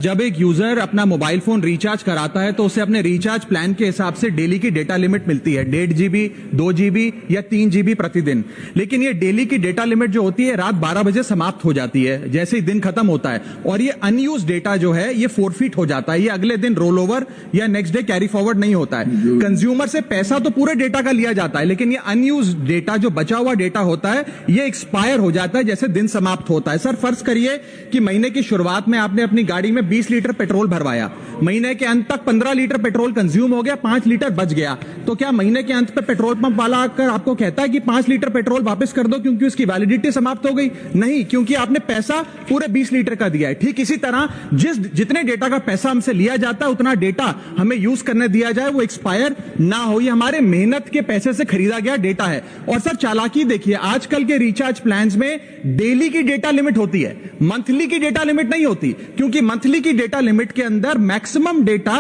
जब एक यूजर अपना मोबाइल फोन रिचार्ज कराता है तो उसे अपने रिचार्ज प्लान के हिसाब से डेली की डेटा लिमिट मिलती है 1.5 GB 2 GB या 3 GB प्रतिदिन। लेकिन ये डेली की डेटा लिमिट जो होती है रात 12 बजे समाप्त हो जाती है जैसे ही दिन खत्म होता है, और ये अनयूज डेटा जो है ये फोरफिट हो जाता है, ये अगले दिन रोल ओवर या नेक्स्ट डे कैरी फॉरवर्ड नहीं होता है। कंज्यूमर से पैसा तो पूरे डेटा का लिया जाता है, लेकिन ये अनयूज डेटा जो बचा हुआ डेटा होता है ये एक्सपायर हो जाता है जैसे दिन समाप्त होता है। सर फर्ज करिए कि महीने की शुरुआत में आपने अपनी गाड़ी में 20 लीटर पेट्रोल भरवाया, महीने के अंत तक 15 लीटर पेट्रोल कंज्यूम हो गया, 5 लीटर बच गया, तो क्या महीने के अंत पे पेट्रोल पंप वाला आकर आपको कहता है कि 5 लीटर पेट्रोल वापस कर दो क्योंकि उसकी वैलिडिटी समाप्त हो गई? नहीं, क्योंकि आपने पैसा पूरे 20 लीटर का दिया है। ठीक इसी तरह जितने डेटा का पैसा हमसे लिया जाता है उतना डेटा हमें यूज करने दिया जाए, वो एक्सपायर ना हो। ये हमारे मेहनत के पैसे से खरीदा गया डेटा है। और सर चालाकी देखिए, आजकल के रिचार्ज प्लान्स में डेली की डेटा लिमिट होती है, मंथली की डेटा लिमिट नहीं होती, क्योंकि मंथली की डेटा लिमिट के अंदर मैक्सिमम डेटा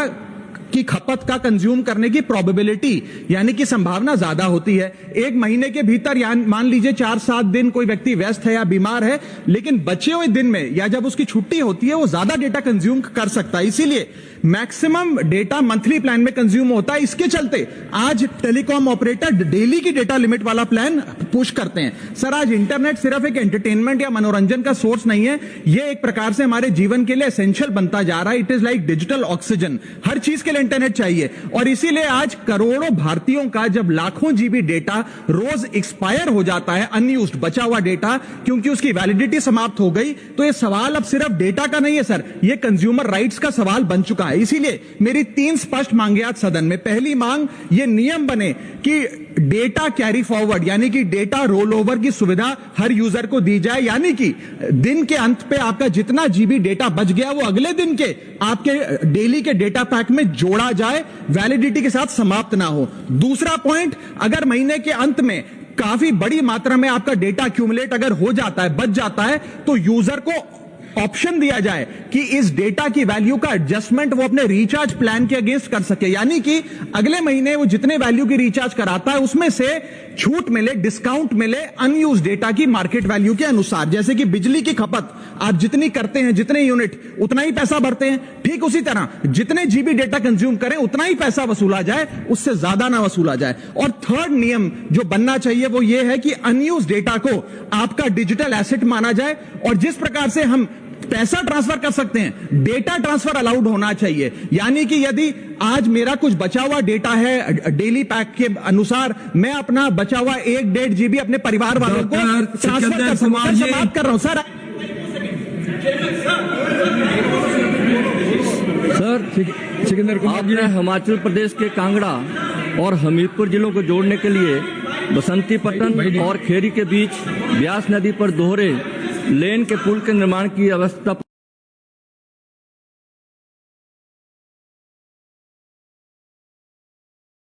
की खपत का कंज्यूम करने की प्रोबेबिलिटी यानी कि संभावना ज्यादा होती है। एक महीने के भीतर या मान लीजिए 4-7 दिन कोई व्यक्ति व्यस्त है या बीमार है, लेकिन बचे हुए दिन में या जब उसकी छुट्टी होती है वो ज्यादा डेटा कंज्यूम कर सकता है, इसीलिए मैक्सिमम डेटा मंथली प्लान में कंज्यूम होता है। इसके चलते आज टेलीकॉम ऑपरेटर डेली की डेटा लिमिट वाला प्लान पुश करते हैं। सर आज इंटरनेट सिर्फ एक एंटरटेनमेंट या मनोरंजन का सोर्स नहीं है, ये एक प्रकार से हमारे जीवन के लिए एसेंशियल बनता जा रहा है। It is like digital oxygen, हर चीज के लिए इंटरनेट चाहिए। और इसीलिए आज करोड़ों भारतीयों का जब लाखों जीबी डेटा रोज एक्सपायर हो जाता है, अनयूज्ड बचा हुआ डेटा, क्योंकि उसकी वैलिडिटी समाप्त हो गई, तो ये सवाल अब सिर्फ डेटा का नहीं है सर, ये कंज्यूमर राइट्स का सवाल बन चुका है। इसीलिए मेरी 3 स्पष्ट मांगे आज सदन में। पहली मांग, ये नियम बने कि डेटा कैरी फॉरवर्ड यानी कि डेटा रोल ओवर की सुविधा हर यूजर को दी जाए, यानी कि दिन के अंत पे आपका जितना जीबी डेटा बच गया वो अगले दिन के आपके डेली के डेटा पैक में जोड़ा जाए, वैलिडिटी के साथ समाप्त ना हो। दूसरा पॉइंट, अगर महीने के अंत में काफी बड़ी मात्रा में आपका डेटा एक्यूमुलेट अगर हो जाता है, बच जाता है, तो यूजर को ऑप्शन दिया जाए कि इस डेटा की वैल्यू का एडजस्टमेंट वो अपने रिचार्ज प्लान के अगेंस्ट कर सके, यानी कि अगले महीने वो जितने वैल्यू की रिचार्ज कराता है उसमें से छूट मिले, डिस्काउंट मिले अनयूज डेटा की मार्केट वैल्यू के अनुसार। जैसे कि बिजली की खपत आप जितनी करते हैं, जितने यूनिट, उतना ही पैसा भरते हैं, ठीक उसी तरह जितने जीबी डेटा कंज्यूम करें उतना ही पैसा वसूला जाए, उससे ज्यादा ना वसूला जाए। और थर्ड नियम जो बनना चाहिए वो ये है कि अनयूज डेटा को आपका डिजिटल एसेट माना जाए, और जिस प्रकार से हम पैसा ट्रांसफर कर सकते हैं, डेटा ट्रांसफर अलाउड होना चाहिए। यानी कि यदि आज मेरा कुछ बचा हुआ डेटा है डेली पैक के अनुसार, मैं अपना बचा हुआ 1.5 GB अपने परिवार वालों को ट्रांसफर कर सकता हूं। मैं बात कर रहा हूं सर। सिकंदर कुमार, आपने हिमाचल प्रदेश के कांगड़ा और हमीरपुर जिलों को जोड़ने के लिए बसंती पट्टन और खेरी के बीच ब्यास नदी पर दोहरे लेन के पुल के निर्माण की अवस्था